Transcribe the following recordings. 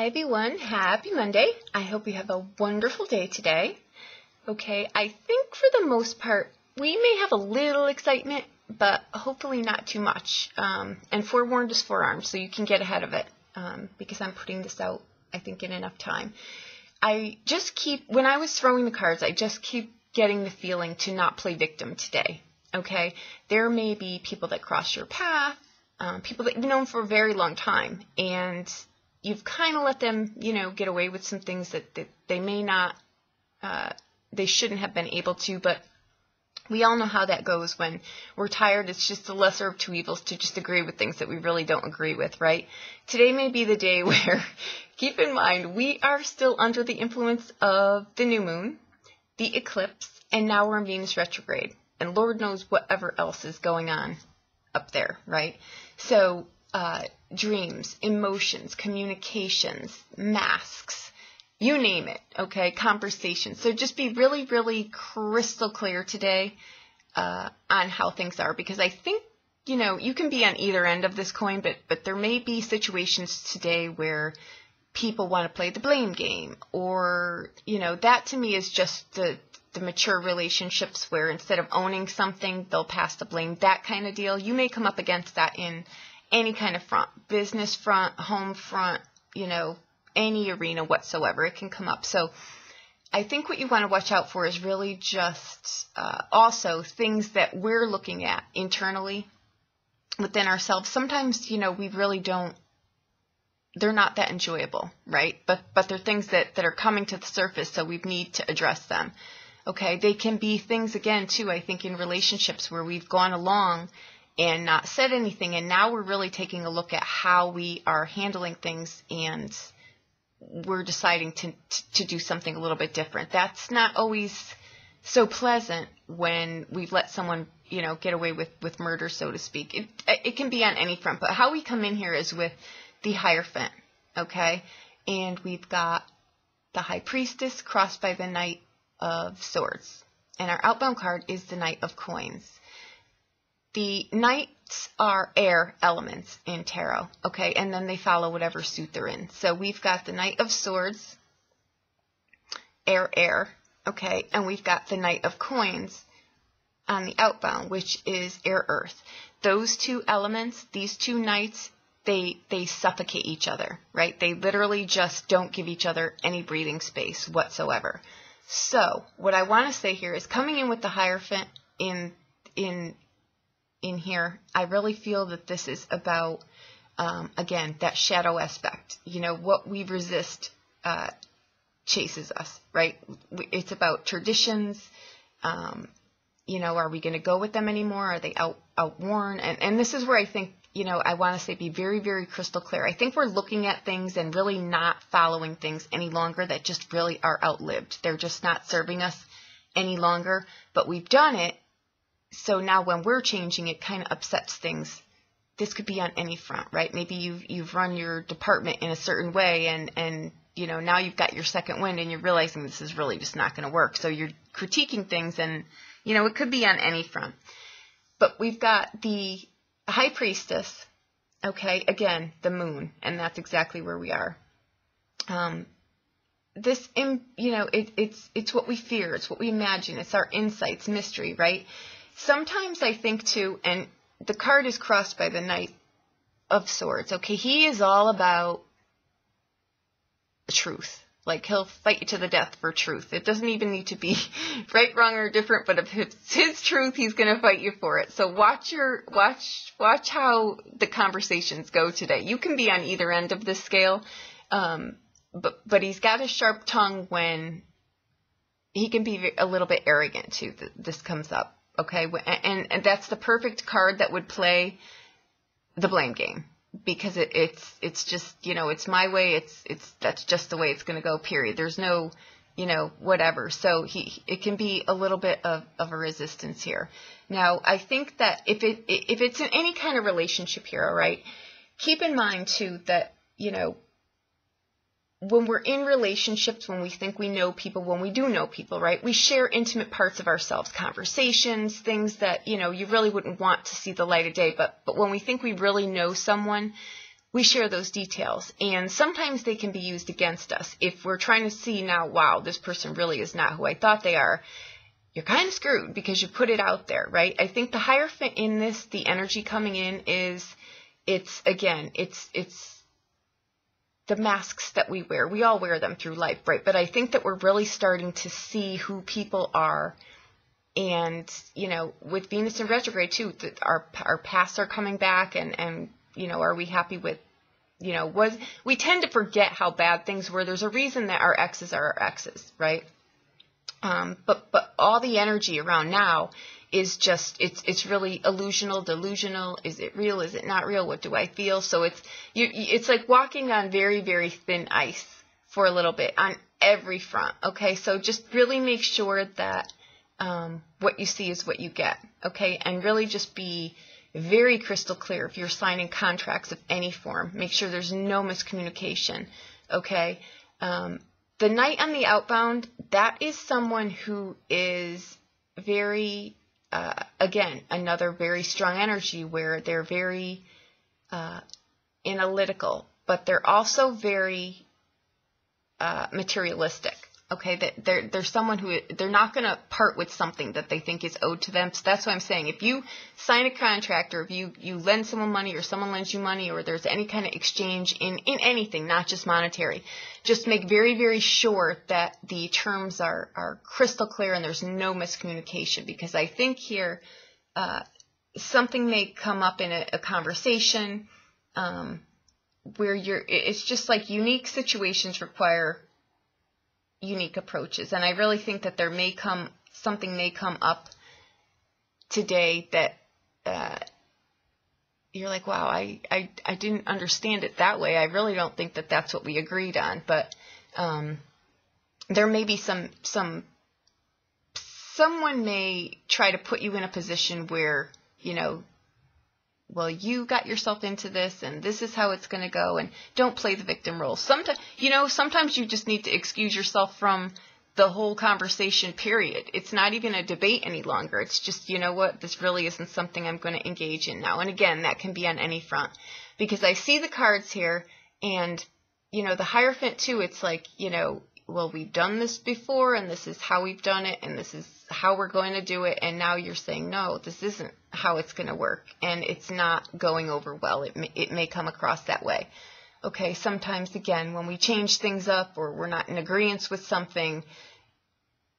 Hi everyone, happy Monday. I hope you have a wonderful day today. Okay, I think for the most part, we may have a little excitement, but hopefully not too much. And forewarned is forearmed, so you can get ahead of it because I'm putting this out, I think, in enough time. When I was throwing the cards, I just keep getting the feeling to not play victim today. Okay, there may be people that cross your path, people that you've known for a very long time, and you've kind of let them, get away with some things that they may not, they shouldn't have been able to, but we all know how that goes when we're tired. It's just the lesser of two evils to just agree with things that we really don't agree with, right? Today may be the day where, keep in mind, we are still under the influence of the new moon, the eclipse, and now we're in Venus retrograde, and Lord knows whatever else is going on up there, right? So, dreams, emotions, communications, masks, you name it, okay, conversations. So just be really, really crystal clear today on how things are, because I think, you can be on either end of this coin, but there may be situations today where people want to play the blame game, or, that to me is just the mature relationships where instead of owning something, they'll pass the blame, that kind of deal. You may come up against that in any kind of front, business front, home front, any arena whatsoever. It can come up. So I think what you want to watch out for is really just also things that we're looking at internally within ourselves. Sometimes, we really don't, they're not that enjoyable, right? But they're things that are coming to the surface, so we need to address them. Okay, they can be things, again, too, I think, in relationships where we've gone along and not said anything, and now we're really taking a look at how we are handling things, and we're deciding to do something a little bit different. That's not always so pleasant when we've let someone, get away with murder, so to speak. It can be on any front, but how we come in here is with the Hierophant, okay? And we've got the High Priestess crossed by the Knight of Swords, and our outbound card is the Knight of Coins. The knights are air elements in tarot, okay, and then they follow whatever suit they're in. So we've got the Knight of Swords, air, okay, and we've got the Knight of Coins on the outbound, which is air, earth. Those two elements, these two knights, they suffocate each other, right? They literally just don't give each other any breathing space whatsoever. So what I want to say here is, coming in with the Hierophant in here, I really feel that this is about, again, that shadow aspect. What we resist chases us, right? It's about traditions. Are we going to go with them anymore? Are they outworn? And this is where I think, I want to say, be very, very crystal clear. I think we're looking at things and really not following things any longer that just really are outlived. They're just not serving us any longer, but we've done it. So now when we're changing, it kind of upsets things. This could be on any front, right? Maybe you've run your department in a certain way, and now you've got your second wind and you're realizing this is really just not going to work. So you're critiquing things, and, it could be on any front. But we've got the High Priestess, okay, again, the moon, and that's exactly where we are. It's what we fear, it's what we imagine, it's our insights, mystery, right? Sometimes I think, too, and the card is crossed by the Knight of Swords, okay? He is all about truth. Like, he'll fight you to the death for truth. It doesn't even need to be right, wrong, or different, but if it's his truth, he's going to fight you for it. So watch how the conversations go today. You can be on either end of this scale, but he's got a sharp tongue when he can be a little bit arrogant, too. This comes up. Okay, and that's the perfect card that would play the blame game, because it's just, it's my way, that's just the way it's going to go, period. There's no, whatever. So it can be a little bit of a resistance here. Now, I think that if it's in any kind of relationship here, all right, keep in mind too that, when we're in relationships, when we think we know people, when we do know people, right, we share intimate parts of ourselves, conversations, things that, you really wouldn't want to see the light of day. But when we think we really know someone, we share those details. And sometimes they can be used against us. If we're trying to see now, wow, this person really is not who I thought they are, you're kind of screwed because you put it out there, right? I think the Hierophant in this, the energy coming in is, it's the masks that we wear. We all wear them through life, right? But I think that we're really starting to see who people are. And, you know, with Venus in retrograde too, our pasts are coming back, and you know, are we happy with, you know, we tend to forget how bad things were. There's a reason that our exes are our exes, right? But all the energy around now is just, it's really illusional, delusional. Is it real? Is it not real? What do I feel? So it's like walking on very, very thin ice for a little bit on every front. Okay. So just really make sure that, what you see is what you get. Okay. And really just be very crystal clear. If you're signing contracts of any form, make sure there's no miscommunication. Okay. The Knight on the outbound, that is someone who is very, again, another very strong energy where they're very analytical, but they're also very materialistic. Okay, that they're someone who, they're not going to part with something that they think is owed to them. So that's why I'm saying, if you sign a contract, or if you lend someone money, or someone lends you money, or there's any kind of exchange in anything, not just monetary, just make very, very sure that the terms are crystal clear and there's no miscommunication. Because I think here, something may come up in a conversation where it's just like unique situations require unique approaches. And I really think that something may come up today that you're like, wow, I didn't understand it that way. I really don't think that that's what we agreed on. But there may be someone may try to put you in a position where, you know, well, you got yourself into this, and this is how it's going to go, and don't play the victim role. Sometimes you just need to excuse yourself from the whole conversation, period. It's not even a debate any longer. It's just, you know what, this really isn't something I'm going to engage in now. And again, that can be on any front, because I see the cards here, and, you know, the Hierophant too, it's like, you know, well, we've done this before, and this is how we've done it, and this is how we're going to do it, and now you're saying, no, this isn't how it's going to work, and it's not going over well. It may come across that way. Okay, sometimes, again, when we change things up, or we're not in agreement with something,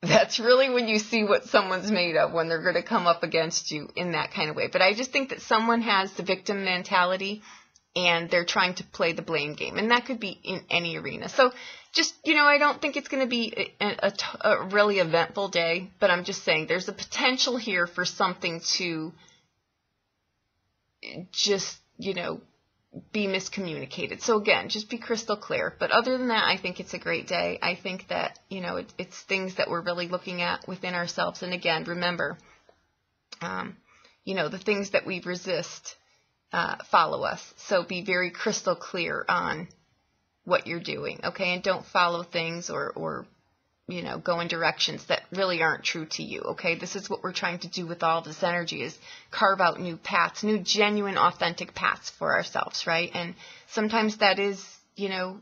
that's really when you see what someone's made of, when they're going to come up against you in that kind of way. But I just think that someone has the victim mentality, and they're trying to play the blame game. And that could be in any arena. So just, you know, I don't think it's going to be a really eventful day, but I'm just saying there's a potential here for something to just, you know, be miscommunicated. So again, just be crystal clear. But other than that, I think it's a great day. I think that, you know, it's things that we're really looking at within ourselves. And again, remember, you know, the things that we resist follow us. So be very crystal clear on what you're doing, okay? And don't follow things or you know, go in directions that really aren't true to you, okay? This is what we're trying to do with all of this energy, is carve out new paths, new genuine, authentic paths for ourselves, right? And sometimes that is, you know,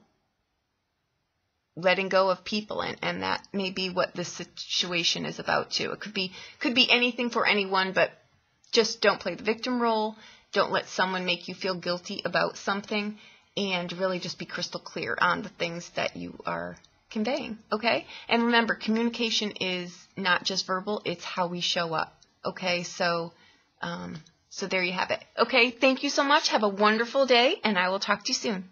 letting go of people, and that may be what this situation is about too. It could be anything for anyone, but just don't play the victim role. Don't let someone make you feel guilty about something, and really just be crystal clear on the things that you are conveying, okay? And remember, communication is not just verbal, it's how we show up, okay? So there you have it. Okay, thank you so much. Have a wonderful day, and I will talk to you soon.